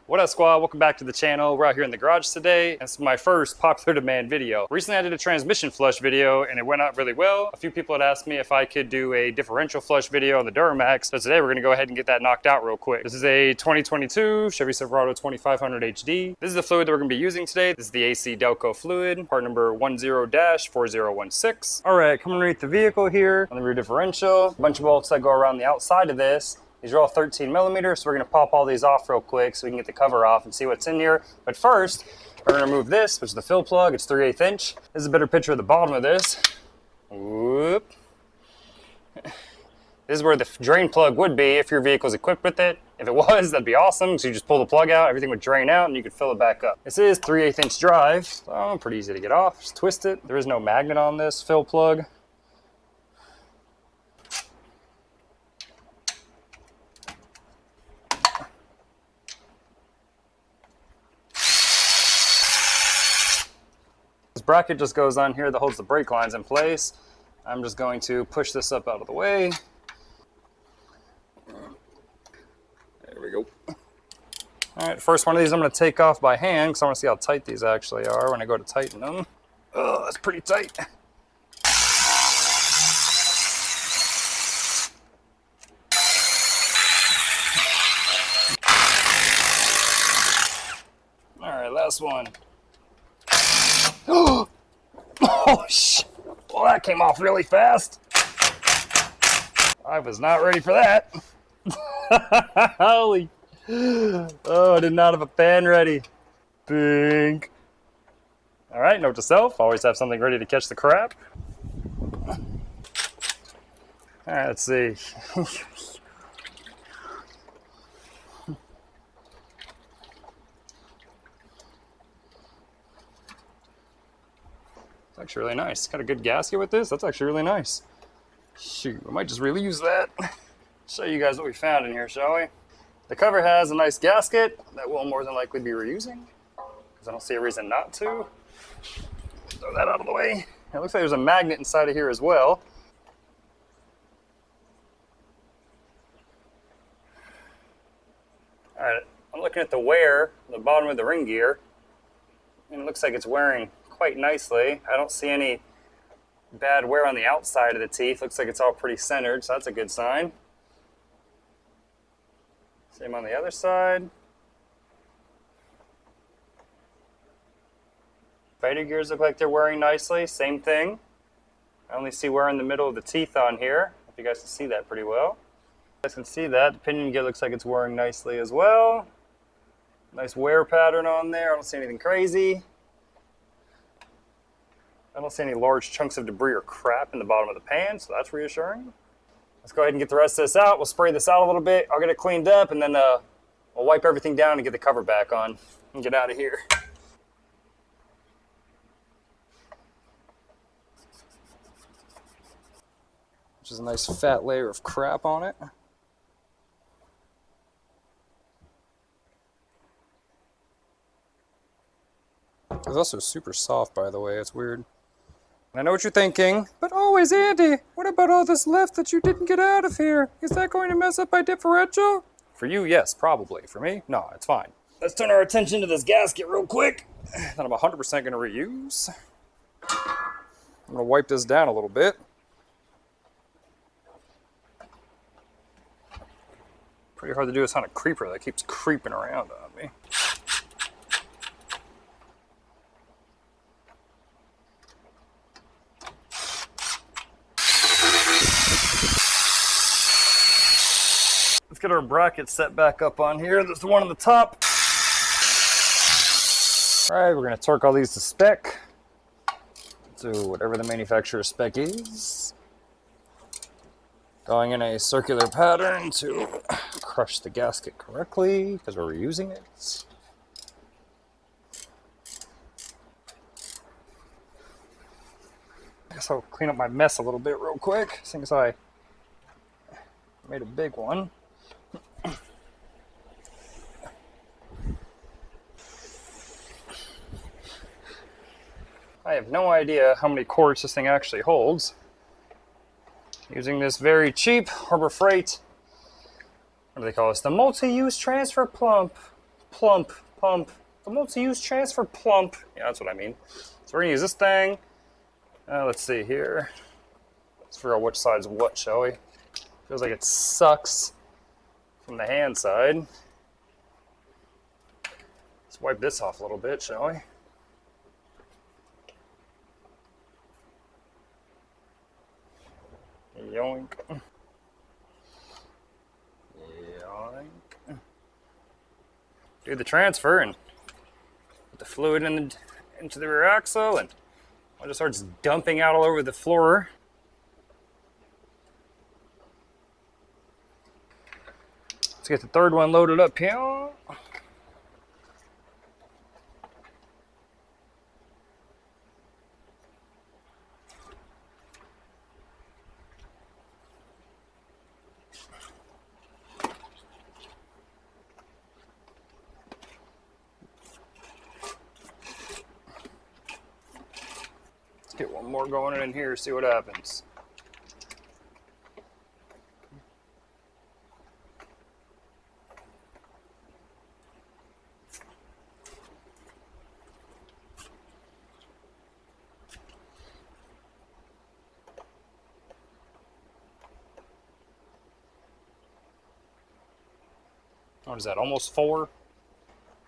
What up, squad? Welcome back to the channel. We're out here in the garage today. This is my first popular demand video. Recently I did a transmission flush video and it went out really well. A few people had asked me if I could do a differential flush video on the Duramax. So today we're gonna go ahead and get that knocked out real quick. This is a 2022 Chevy Silverado 2500 HD. This is the fluid that we're gonna be using today. This is the AC Delco fluid, part number 10-4016. All right, coming underneath the vehicle here on the rear differential. A bunch of bolts that go around the outside of this. These are all 13 millimeters, so we're gonna pop all these off real quick so we can get the cover off and see what's in here. But first, we're gonna remove this, which is the fill plug. It's 3/8 inch. This is a better picture of the bottom of this. Whoop. This is where the drain plug would be if your vehicle's equipped with it. If it was, that'd be awesome. So you just pull the plug out, everything would drain out, and you could fill it back up. This is 3/8 inch drive, so pretty easy to get off. Just twist it. There is no magnet on this fill plug. Bracket just goes on here that holds the brake lines in place. I'm just going to push this up out of the way. There we go. All right, first one of these I'm going to take off by hand because I want to see how tight these actually are when I go to tighten them. Oh, that's pretty tight. All right, last one. Oh, shit. Well, that came off really fast. I was not ready for that. Holy. Oh, I did not have a pan ready. Bing. All right, note to self, always have something ready to catch the crap. All right, let's see. It's actually really nice. Got a good gasket with this. That's actually really nice. Shoot, I might just reuse that. Show you guys what we found in here, shall we? The cover has a nice gasket that we'll more than likely be reusing because I don't see a reason not to. Throw that out of the way. It looks like there's a magnet inside of here as well. All right, I'm looking at the wear on the bottom of the ring gear, and it looks like it's wearing quite nicely. I don't see any bad wear on the outside of the teeth. Looks like it's all pretty centered, so that's a good sign. Same on the other side. Spider gears look like they're wearing nicely. Same thing. I only see wear in the middle of the teeth on here. If you guys can see that pretty well. You guys can see that. The pinion gear looks like it's wearing nicely as well. Nice wear pattern on there. I don't see anything crazy. I don't see any large chunks of debris or crap in the bottom of the pan, so that's reassuring. Let's go ahead and get the rest of this out. We'll spray this out a little bit. I'll get it cleaned up, and then we'll wipe everything down and get the cover back on and get out of here. Which is a nice fat layer of crap on it. It's also super soft, by the way. It's weird. I know what you're thinking, but always, Andy, what about all this lift that you didn't get out of here? Is that going to mess up my differential? For you, yes, probably. For me, no, it's fine. Let's turn our attention to this gasket real quick that I'm 100% going to reuse. I'm going to wipe this down a little bit. Pretty hard to do this on a creeper that keeps creeping around on me. Let's get our bracket set back up on here. There's the one on the top. All right, we're gonna torque all these to spec. To whatever the manufacturer's spec is. Going in a circular pattern to crush the gasket correctly because we're reusing it. I guess I'll clean up my mess a little bit real quick, since I made a big one. I have no idea how many quarts this thing actually holds. Using this very cheap Harbor Freight, what do they call this? The multi-use transfer plump pump. The most used transfer plump. Yeah, that's what I mean. So we're gonna use this thing. Let's see here. Let's figure out which side's what, shall we? Feels like it sucks from the hand side. Let's wipe this off a little bit, shall we? Yoink. Yoink. Do the transfer and put the fluid into the rear axle, and it just starts dumping out all over the floor. Let's get the third one loaded up here. Get one more going in here, see what happens. What is that, almost 4?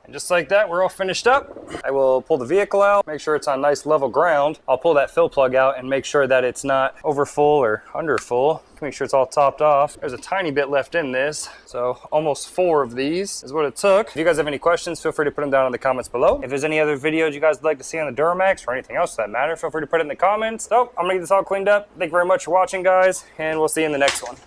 And just like that, we're all finished up. I will pull the vehicle out, make sure it's on nice level ground. I'll pull that fill plug out and make sure that it's not over full or under full. Make sure it's all topped off. There's a tiny bit left in this, so almost 4 of these is what it took. If you guys have any questions, feel free to put them down in the comments below. If there's any other videos you guys would like to see on the Duramax or anything else for that matter, feel free to put it in the comments. So I'm gonna get this all cleaned up. Thank you very much for watching, guys, and we'll see you in the next one.